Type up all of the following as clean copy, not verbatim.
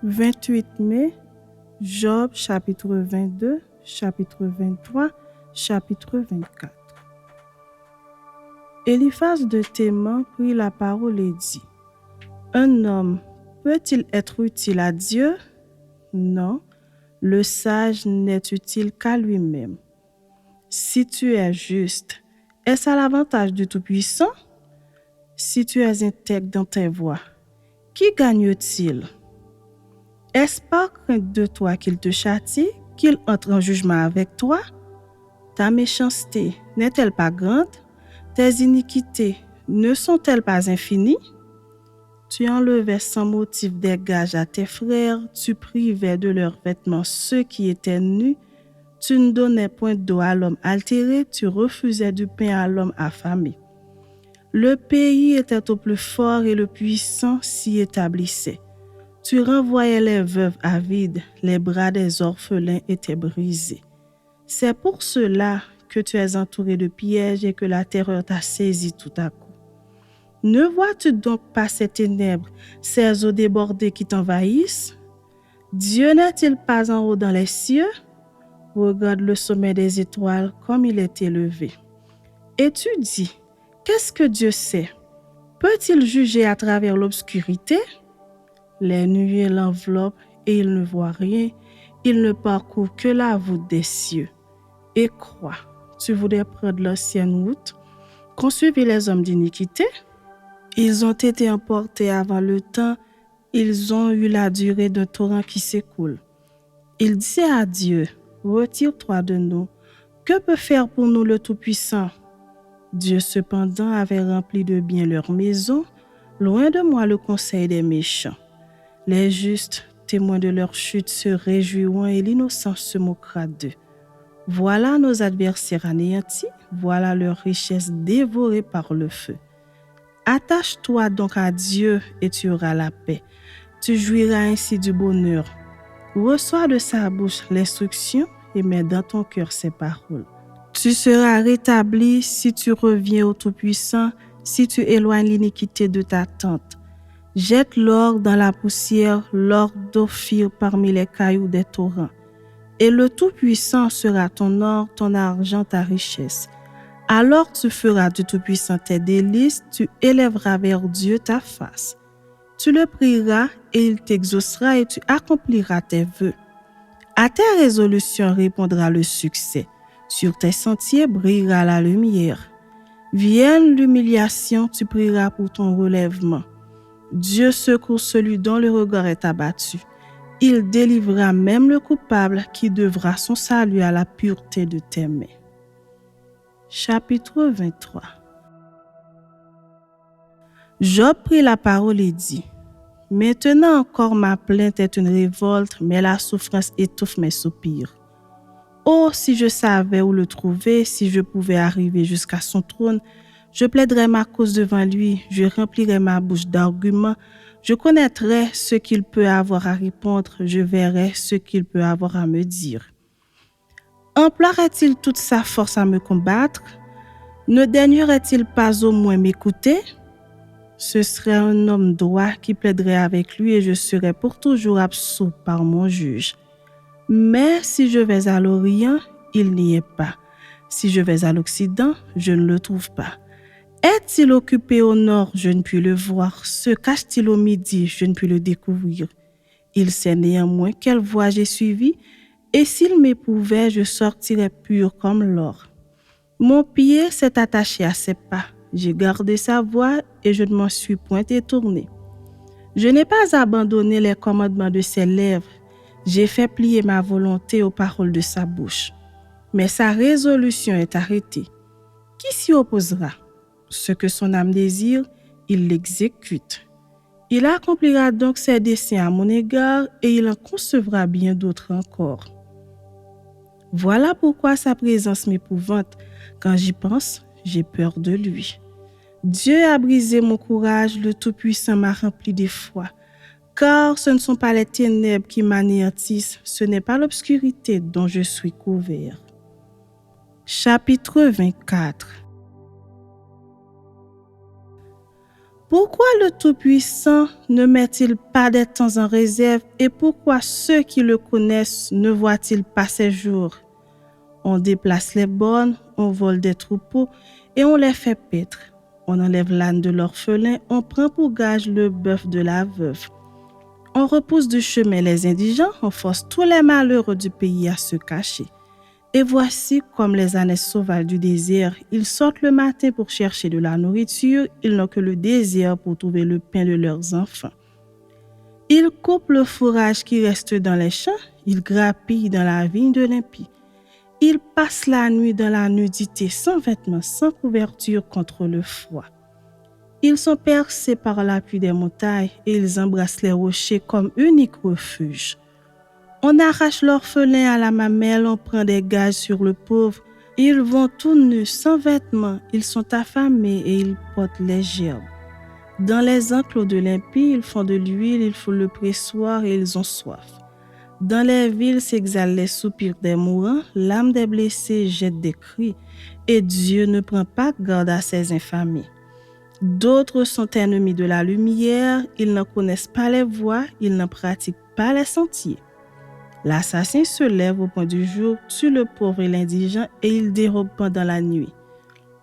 28 mai, Job chapitre 22, chapitre 23, chapitre 24. Eliphaz de Théman prit la parole et dit : Un homme peut-il être utile à Dieu ? Non, le sage n'est utile qu'à lui-même. Si tu es juste, est-ce à l'avantage du Tout-Puissant ? Si tu es intègre dans tes voies, qui gagne-t-il ? Est-ce par crainte de toi qu'il te châtie, qu'il entre en jugement avec toi ? Ta méchanceté n'est-elle pas grande ? Tes iniquités ne sont-elles pas infinies ? Tu enlevais sans motif des gages à tes frères, tu privais de leurs vêtements ceux qui étaient nus, tu ne donnais point d'eau à l'homme altéré, tu refusais du pain à l'homme affamé. Le pays était au plus fort et le puissant s'y établissait. Tu renvoyais les veuves avides, les bras des orphelins étaient brisés. C'est pour cela que tu es entouré de pièges et que la terreur t'a saisi tout à coup. Ne vois-tu donc pas ces ténèbres, ces eaux débordées qui t'envahissent ? Dieu n'est-il pas en haut dans les cieux ? Regarde le sommet des étoiles comme il est élevé. Et tu dis, qu'est-ce que Dieu sait ? Peut-il juger à travers l'obscurité ? Les nuées l'enveloppent et il ne voit rien, il ne parcourt que la voûte des cieux. Et crois, tu voudrais prendre l'ancienne route, qu'ont suivi les hommes d'iniquité ? Ils ont été emportés avant le temps, ils ont eu la durée d'un torrent qui s'écoule. Ils disaient à Dieu, retire-toi de nous, que peut faire pour nous le Tout-Puissant ? Dieu cependant avait rempli de bien leur maison, loin de moi le conseil des méchants. Les justes, témoins de leur chute, se réjouiront et l'innocent se moquera d'eux. Voilà nos adversaires anéantis, voilà leurs richesses dévorées par le feu. Attache-toi donc à Dieu et tu auras la paix. Tu jouiras ainsi du bonheur. Reçois de sa bouche l'instruction et mets dans ton cœur ses paroles. Tu seras rétabli si tu reviens au Tout-Puissant, si tu éloignes l'iniquité de ta tente. Jette l'or dans la poussière, l'or d'Ophir parmi les cailloux des torrents. Et le Tout-Puissant sera ton or, ton argent, ta richesse. Alors tu feras du Tout-Puissant tes délices, tu élèveras vers Dieu ta face. Tu le prieras et il t'exaucera et tu accompliras tes vœux. À tes résolutions répondra le succès. Sur tes sentiers brillera la lumière. Vienne l'humiliation, tu prieras pour ton relèvement. Dieu secourt celui dont le regard est abattu. Il délivrera même le coupable qui devra son salut à la pureté de tes mains. Chapitre 23. Job prit la parole et dit : Maintenant encore ma plainte est une révolte, mais la souffrance étouffe mes soupirs. Oh, si je savais où le trouver, si je pouvais arriver jusqu'à son trône, je plaiderais ma cause devant lui, je remplirais ma bouche d'arguments, je connaîtrais ce qu'il peut avoir à répondre, je verrais ce qu'il peut avoir à me dire. Emploierait-il toute sa force à me combattre ? Ne daignerait-il pas au moins m'écouter ? Ce serait un homme droit qui plaiderait avec lui et je serais pour toujours absous par mon juge. Mais si je vais à l'Orient, il n'y est pas. Si je vais à l'Occident, je ne le trouve pas. Est-il occupé au nord, je ne puis le voir. Se cache-t-il au midi, je ne puis le découvrir. Il sait néanmoins quelle voie j'ai suivie, et s'il m'éprouvait, je sortirais pur comme l'or. Mon pied s'est attaché à ses pas. J'ai gardé sa voie et je ne m'en suis point détourné. Je n'ai pas abandonné les commandements de ses lèvres. J'ai fait plier ma volonté aux paroles de sa bouche. Mais sa résolution est arrêtée. Qui s'y opposera ? Ce que son âme désire, il l'exécute. Il accomplira donc ses desseins à mon égard et il en concevra bien d'autres encore. Voilà pourquoi sa présence m'épouvante. Quand j'y pense, j'ai peur de lui. Dieu a brisé mon courage, le Tout-Puissant m'a rempli d'effroi. Car ce ne sont pas les ténèbres qui m'anéantissent, ce n'est pas l'obscurité dont je suis couvert. Chapitre 24. Pourquoi le Tout-Puissant ne met-il pas des temps en réserve et pourquoi ceux qui le connaissent ne voient-ils pas ses jours? On déplace les bornes, on vole des troupeaux et on les fait paître. On enlève l'âne de l'orphelin, on prend pour gage le bœuf de la veuve. On repousse du chemin les indigents, on force tous les malheureux du pays à se cacher. Et voici comme les ânes sauvages du désert, ils sortent le matin pour chercher de la nourriture, ils n'ont que le désert pour trouver le pain de leurs enfants. Ils coupent le fourrage qui reste dans les champs, ils grappillent dans la vigne de l'impie. Ils passent la nuit dans la nudité, sans vêtements, sans couverture contre le froid. Ils sont percés par l'appui des montagnes et ils embrassent les rochers comme unique refuge. On arrache l'orphelin à la mamelle, on prend des gages sur le pauvre. Ils vont tout nus, sans vêtements, ils sont affamés et ils portent les gerbes. Dans les enclos de l'impie, ils font de l'huile, ils font le pressoir et ils ont soif. Dans les villes s'exhalent les soupirs des mourants, l'âme des blessés jette des cris, et Dieu ne prend pas garde à ses infamies. D'autres sont ennemis de la lumière, ils n'en connaissent pas les voies, ils n'en pratiquent pas les sentiers. L'assassin se lève au point du jour, tue le pauvre et l'indigent, et il dérobe pendant la nuit.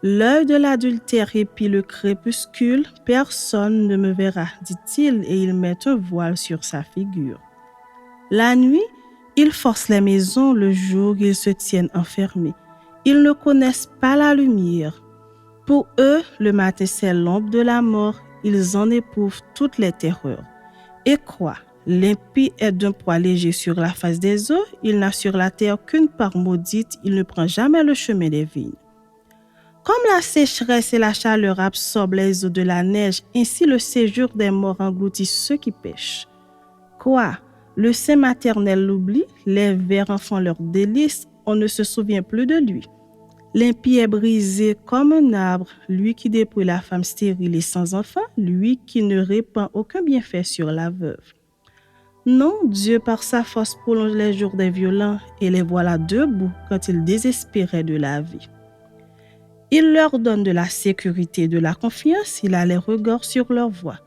L'œil de l'adultère épie le crépuscule, personne ne me verra, dit-il, et il met un voile sur sa figure. La nuit, ils forcent les maisons, le jour, ils se tiennent enfermés. Ils ne connaissent pas la lumière. Pour eux, le matin, c'est l'ombre de la mort. Ils en éprouvent toutes les terreurs. Et quoi? L'impie est d'un poids léger sur la face des eaux. Il n'a sur la terre qu'une part maudite. Il ne prend jamais le chemin des vignes. Comme la sécheresse et la chaleur absorbent les eaux de la neige, ainsi le séjour des morts engloutit ceux qui pêchent. Quoi? Le sein maternel l'oublie, les vers en font leur délice, on ne se souvient plus de lui. L'impie est brisé comme un arbre, lui qui dépouille la femme stérile et sans enfant, lui qui ne répand aucun bienfait sur la veuve. Non, Dieu par sa force prolonge les jours des violents et les voilà debout quand ils désespéraient de la vie. Il leur donne de la sécurité et de la confiance, il a les regards sur leur voie.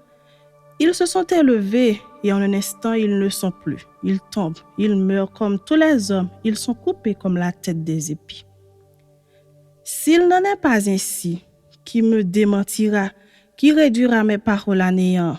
Ils se sont élevés et en un instant ils ne sont plus. Ils tombent, ils meurent comme tous les hommes, ils sont coupés comme la tête des épis. S'il n'en est pas ainsi, qui me démentira, qui réduira mes paroles à néant?